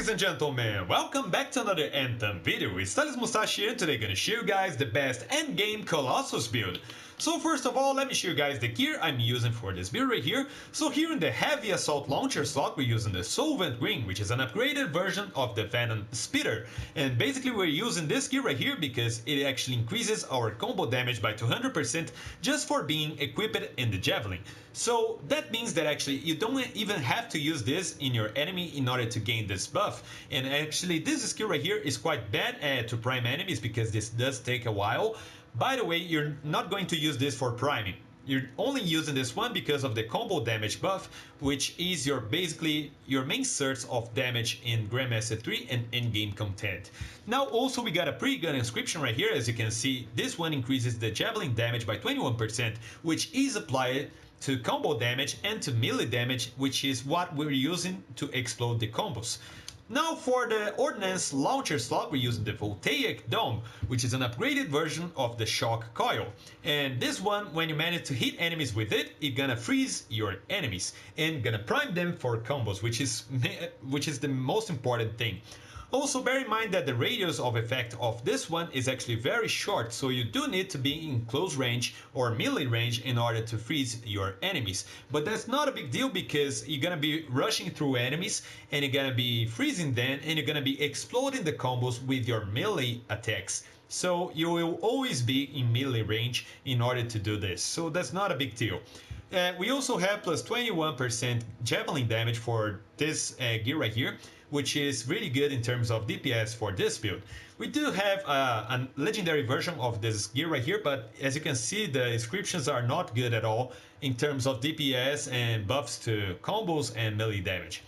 Ladies and gentlemen, welcome back to another Anthem video. It's Thales Moustache here, and today I'm gonna show you guys the best Endgame Colossus build. So first of all, let me show you guys the gear I'm using for this build right here. So here in the heavy assault launcher slot, we're using the Solvent Wing, which is an upgraded version of the Venom Spitter. And basically we're using this gear right here because it actually increases our combo damage by 200% just for being equipped in the Javelin. So that means that actually you don't even have to use this in your enemy in order to gain this buff. And actually this skill right here is quite bad to prime enemies because this does take a while. By the way, you're not going to use this for priming. You're only using this one because of the combo damage buff, which is basically your main source of damage in Grandmaster 3 and in-game content. Now also we got a pretty good inscription right here. As you can see, this one increases the Javelin damage by 21%, which is applied to combo damage and to melee damage, which is what we're using to explode the combos. Now for the Ordnance Launcher slot, we're using the Voltaic Dome, which is an upgraded version of the Shock Coil. And this one, when you manage to hit enemies with it, it's gonna freeze your enemies and gonna prime them for combos, which is the most important thing. Also bear in mind that the radius of effect of this one is actually very short, so you do need to be in close range or melee range in order to freeze your enemies. But that's not a big deal because you're gonna be rushing through enemies and you're gonna be freezing them and you're gonna be exploding the combos with your melee attacks. So you will always be in melee range in order to do this, so that's not a big deal. We also have plus 21% Javelin damage for this gear right here, which is really good in terms of DPS for this build. We do have a legendary version of this gear right here, but as you can see, the inscriptions are not good at all in terms of DPS and buffs to combos and melee damage.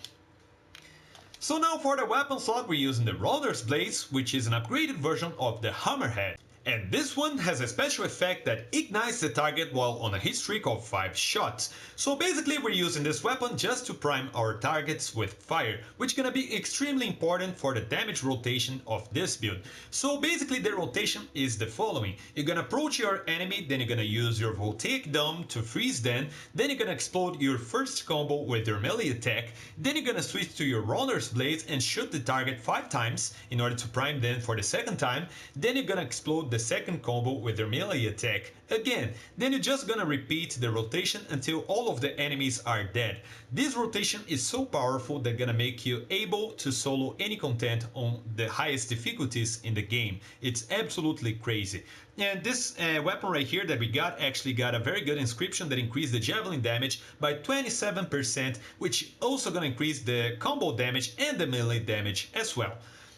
So now for the weapon slot, we're using the Roller's Blades, which is an upgraded version of the Hammerhead. And this one has a special effect that ignites the target while on a hit streak of 5 shots. So basically we're using this weapon just to prime our targets with fire, which is gonna be extremely important for the damage rotation of this build. So basically the rotation is the following. You're gonna approach your enemy, then you're gonna use your Voltaic Dome to freeze them, then you're gonna explode your first combo with your melee attack, then you're gonna switch to your Roller's Blades and shoot the target 5 times in order to prime them for the second time, then you're gonna explode the second combo with your melee attack again. Then you're just gonna repeat the rotation until all of the enemies are dead. This rotation is so powerful that gonna make you able to solo any content on the highest difficulties in the game. It's absolutely crazy. And this weapon right here that we got actually got a very good inscription that increased the Javelin damage by 27%, which also gonna increase the combo damage and the melee damage as well.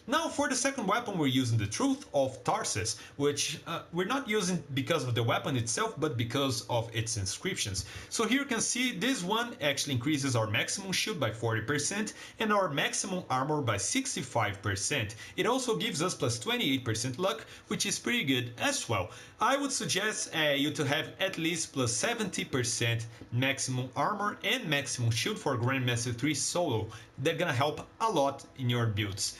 Now for the second weapon, we're using the Truth of Tarsus, which we're not using because of the weapon itself, but because of its inscriptions. So here you can see this one actually increases our maximum shield by 40% and our maximum armor by 65%. It also gives us plus 28% luck, which is pretty good as well. I would suggest you to have at least plus 70% maximum armor and maximum shield for Grandmaster 3 solo. They're gonna help a lot in your builds.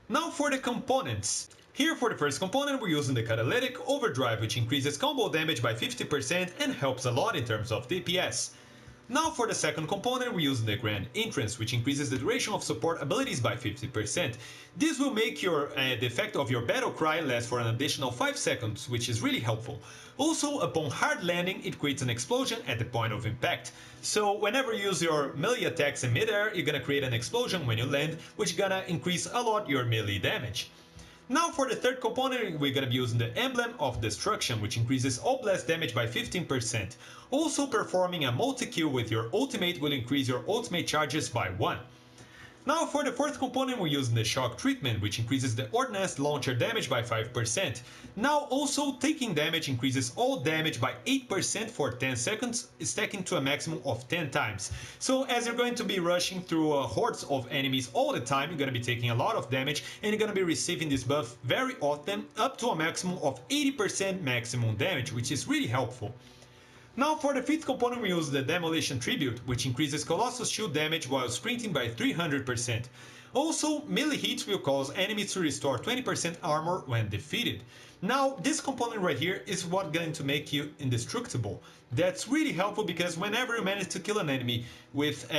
Now for the components. Here for the first component we're using the Catalytic Overdrive, which increases combo damage by 50% and helps a lot in terms of DPS. Now for the second component we're using the Grand Entrance, which increases the duration of support abilities by 50%. This will make the effect of your battle cry last for an additional 5 seconds, which is really helpful. Also, upon hard landing, it creates an explosion at the point of impact. So whenever you use your melee attacks in midair, you're gonna create an explosion when you land, which is gonna increase a lot your melee damage. Now for the third component, we're gonna be using the Emblem of Destruction, which increases all blast damage by 15%. Also, performing a multi-kill with your ultimate will increase your ultimate charges by 1. Now for the fourth component, we're using the Shock Treatment, which increases the Ordnance Launcher damage by 5%. Now also taking damage increases all damage by 8% for 10 seconds, stacking to a maximum of 10 times. So as you're going to be rushing through hordes of enemies all the time, you're going to be taking a lot of damage and you're going to be receiving this buff very often, up to a maximum of 80% maximum damage, which is really helpful. Now for the fifth component we use the Demolition Tribute, which increases Colossus shield damage while sprinting by 300%. Also, melee hits will cause enemies to restore 20% armor when defeated. Now, this component right here is what's going to make you indestructible. That's really helpful because whenever you manage to kill an enemy with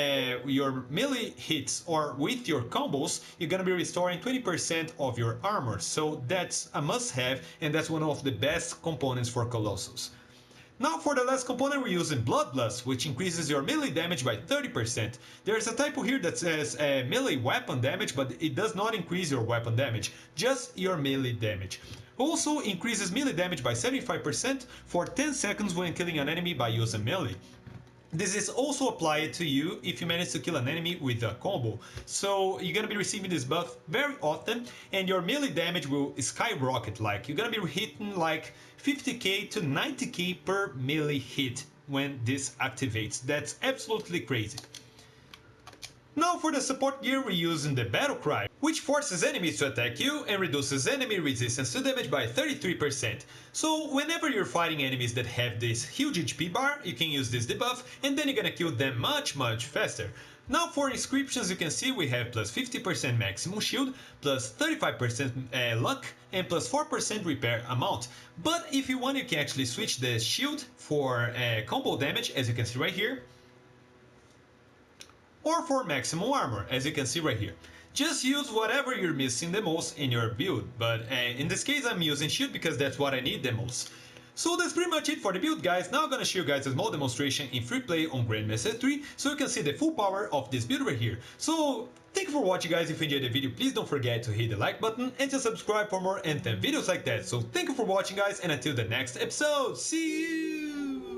your melee hits or with your combos, you're going to be restoring 20% of your armor. So that's a must-have, and that's one of the best components for Colossus. Now for the last component we're using Bloodlust, which increases your melee damage by 30%. There's a typo here that says melee weapon damage, but it does not increase your weapon damage, just your melee damage. Also increases melee damage by 75% for 10 seconds when killing an enemy by using melee. This is also applied to you if you manage to kill an enemy with a combo. So you're gonna be receiving this buff very often, and your melee damage will skyrocket. Like you're gonna be hitting like 50k to 90k per melee hit when this activates. That's absolutely crazy. Now for the support gear, we're using the Battle Cry, which forces enemies to attack you and reduces enemy resistance to damage by 33%. So whenever you're fighting enemies that have this huge HP bar, you can use this debuff and then you're gonna kill them much faster. Now for Inscriptions, you can see we have plus 50% maximum shield, plus 35% luck, and plus 4% repair amount. But if you want, you can actually switch the shield for combo damage, as you can see right here, or for maximum armor, as you can see right here. Just use whatever you're missing the most in your build, but in this case I'm using shield because that's what I need the most. So that's pretty much it for the build, guys. Now I'm gonna show you guys a small demonstration in free play on Grandmaster 3, so you can see the full power of this build right here. So thank you for watching, guys. If you enjoyed the video, please don't forget to hit the like button and to subscribe for more Anthem videos like that. So thank you for watching, guys, and until the next episode, see you!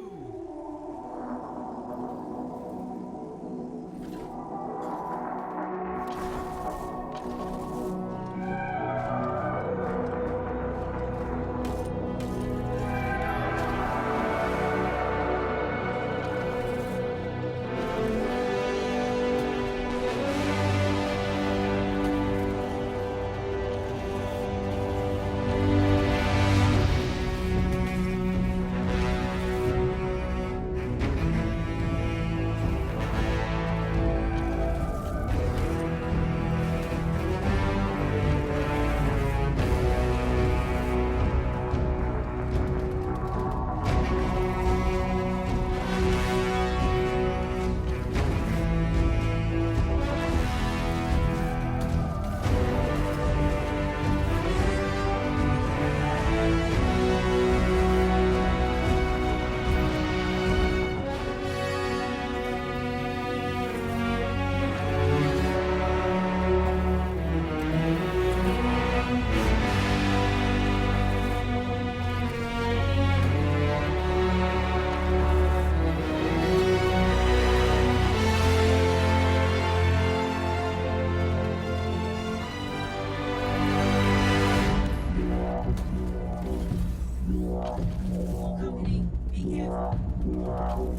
Company, be careful.